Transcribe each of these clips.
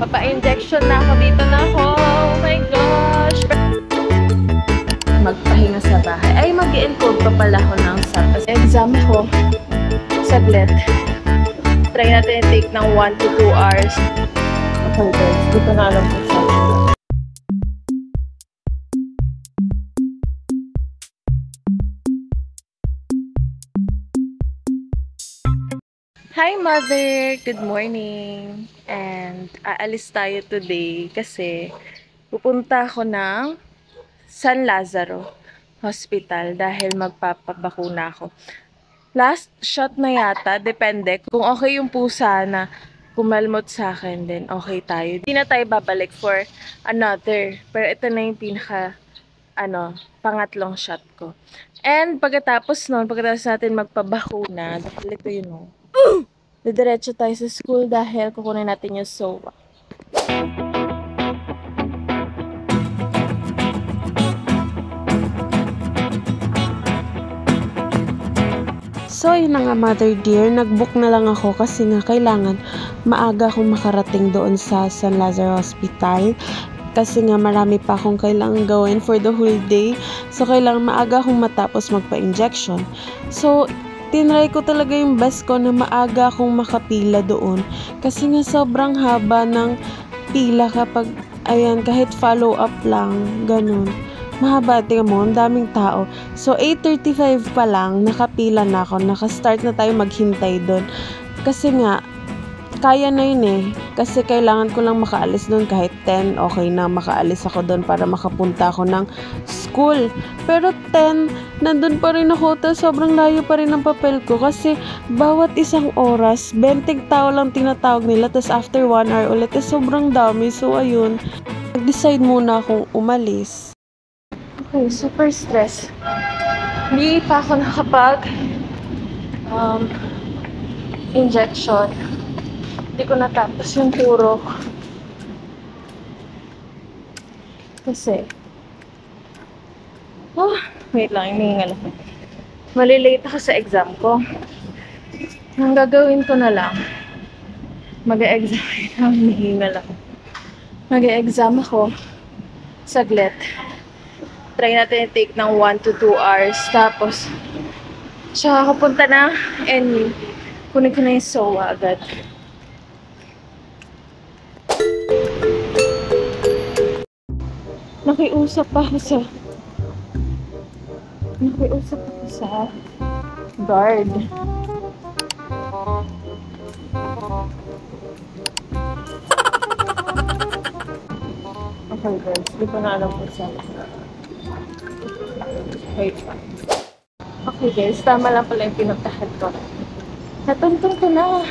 Papa-injection na ako. Dito na ako. Oh my gosh. Magpahinga sa bahay. Ay, mag-i-encode pa pala ako ng SAT. Exam ko. Saglit. Try natin i-take ng 1 to 2 hours. Okay guys, dito na alam ko sa Hi mother! Good morning! And aalis tayo today kasi pupunta ako ng San Lazaro Hospital dahil magpapabakuna ako. Last shot na yata, depende. Kung okay yung pusa na kumalmot sa akin, then okay tayo. Hindi na tayo babalik for another. Pero ito na yung pinaka, pangatlong shot ko. And pagkatapos natin magpabakuna, dahil ito yun didiretso tayo sa school dahil kukunin natin yung SOA. So, yun na nga mother dear, nag-book na lang ako kasi nga kailangan maaga akong makarating doon sa San Lazaro Hospital. Kasi nga marami pa akong kailangan gawin for the whole day. So, kailangan maaga akong matapos magpa-injection. So, tinry ko talaga yung best ko na maaga akong makapila doon. Kasi nga sobrang haba ng pila kapag, ayan, kahit follow-up lang, ganun. Mahaba, tingnan mo, ang daming tao. So, 8:35 pa lang, nakapila na ako. Nakastart na tayo maghintay doon. Kasi nga, kaya na yun eh. Kasi kailangan ko lang makaalis doon kahit 10. Okay na, makaalis ako doon para makapunta ako ng school. Pero 10, nandun pa rin ako. Tapos sobrang layo pa rin ang papel ko. Kasi bawat isang oras, 20 tao lang tinatawag nila. Tapos after 1 hour ulit, sobrang dami. So ayun, nag-decide muna akong umalis. Okay, super stress. Hindi pa ako nakapag injection. Hindi ko natapos yung turo. Kasi wait lang, hinihingal ako. Malilate ako sa exam ko. Ang gagawin ko na lang, mag-e-exam. Hinihingal ako. Mag-e-exam ako. Saglit. Try natin i-take ng 1 to 2 hours. Tapos, siya ako punta na and kunin ko na yung SOA agad. Nakiusap ako sa guard. Okay guys, hindi ko na alam kung saan. Wait pa. Okay guys, tama lang pala yung pinuntahan ko. Natuntun ko na.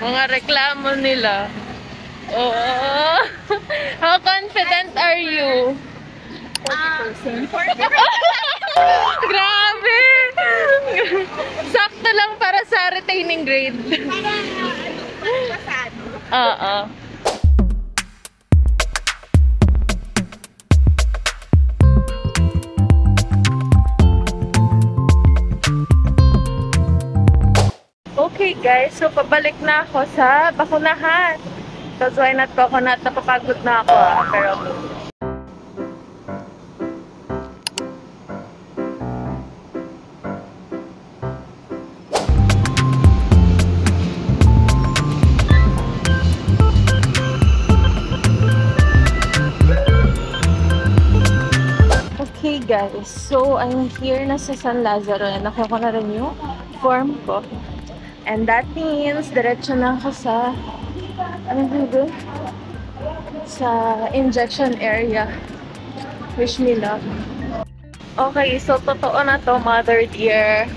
Mga reklamo nila. Oh, how confident are you? 40%. Grabe! Sakto lang para sa retaining grade. Oo. Okay guys, so pabalik na ako sa bakunahan. Because why not coconut? Napapagod na ako pero okay guys, so I'm here na sa San Lazaro and nakuha ko na rin yung form ko. And that means, diretso na ako sa, sa injection area. Wish me luck. Okay, so totoo na to, mother dear.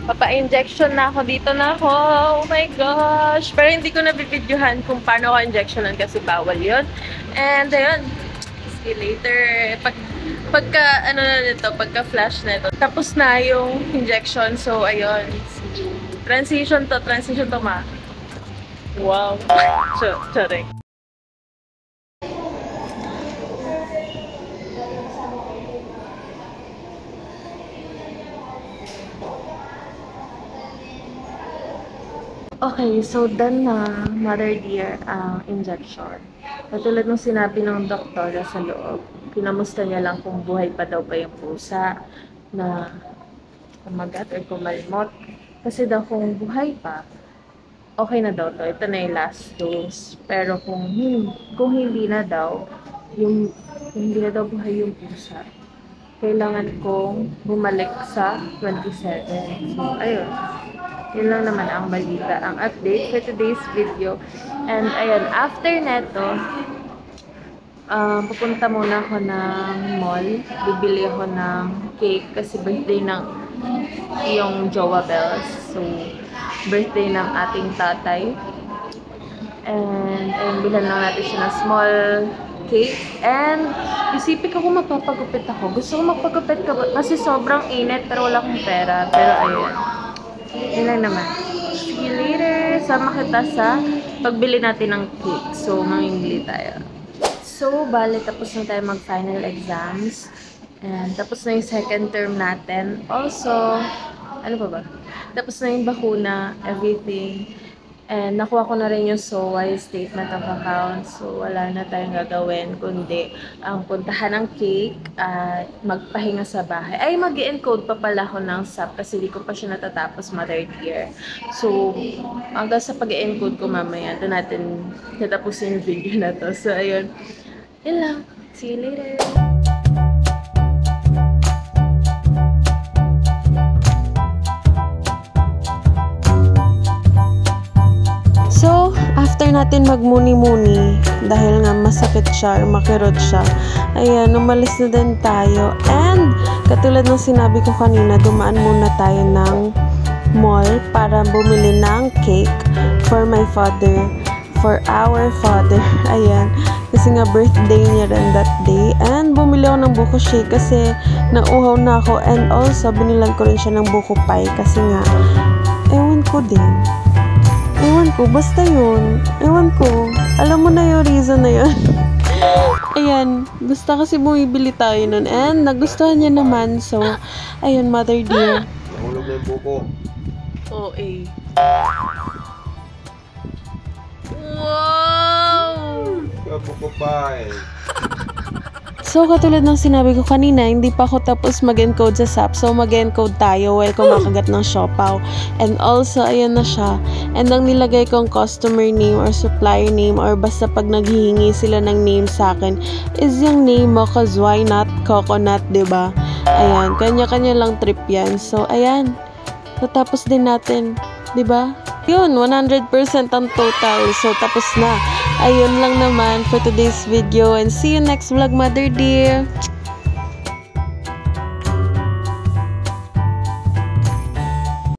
Papa-injection na ako. Dito na ako. Oh my gosh. Pero hindi ko nabibidyohan kung paano ako injectionan kasi bawal yun. And ayun, see you later. Pagka flash na ito. Tapos na yung injection. So ayun. Transition to ma. Wow. Sorry. Okay, so done na, mother dear, ang injection. Katulad ng sinabi ng doktor sa loob, kinamusta niya lang kung buhay pa daw pa yung pusa na kumagat or kumalmot. Kasi daw kung buhay pa, okay na daw to. Ito na yung last dose. Pero kung hindi na daw, kung hindi na daw buhay yung pusa, kailangan kong bumalik sa 27. So, ayun. Yun lang naman ang balita, ang update for today's video. And ayun, after neto, pupunta muna ako ng mall. Bibili ako ng cake kasi birthday ng yung Jowa Bells. So, birthday ng ating tatay. And ayun, bilhan lang natin siya ng small cake. And isipin ko kung magpapagupit ako. Gusto ko magpagupit kasi sobrang init pero wala akong pera. Pero ayun. Yun lang naman. See you later. Sama kita sa pagbili natin ng cake. So, mamimili tayo. So, bale, tapos na tayo mag-final exams. And tapos na yung second term natin. Also, ano pa ba? Tapos na yung bakuna, everything. And nakuha ko na rin yung SOA, Statement of Account. So, wala na tayong gagawin kundi ang puntahan ng cake at magpahinga sa bahay. Ay, mag-encode pa pala ako ng SAP kasi di ko pa siya natatapos, mother dear. So, hanggang sa pag-encode ko mamaya, doon natin tatapusin yung video na to. So, ayun. Yun lang. See you later. So, after natin magmuni-muni, dahil nga masakit siya or makirot siya, ayan, umalis na din tayo. And, katulad ng sinabi ko kanina, dumaan muna tayo ng mall para bumili ng cake for my father, for our father. Ayan, kasi nga birthday niya rin that day. And, bumili ako ng buko shake kasi nauhaw na ako. And also, binilan ko rin siya ng buko pie kasi nga, ewan ko din. Ewan ko, basta yun. Ewan ko. Alam mo na yung reason na yun. Ayan, basta kasi bumibili tayo nun. And nagustuhan niya naman. So, ayun, mother dear. Nahulog na yung buko. Oo, eh. Wow! Buko pa eh. So, katulad ng sinabi ko kanina, hindi pa ako tapos mag-encode sa SAP. So, mag-encode tayo while kumakagat ng siopaw. And also, ayan na siya. And ang nilagay kong customer name or supplier name or basta pag naghihingi sila ng name sa akin is yung name mo, cause why not coconut, diba? Ayan, kanya-kanya lang trip yan. So, ayan. Natapos din natin, diba? Yun, 100% ang total. So, tapos na. Ayun lang naman for today's video. And see you next vlog, mother dear.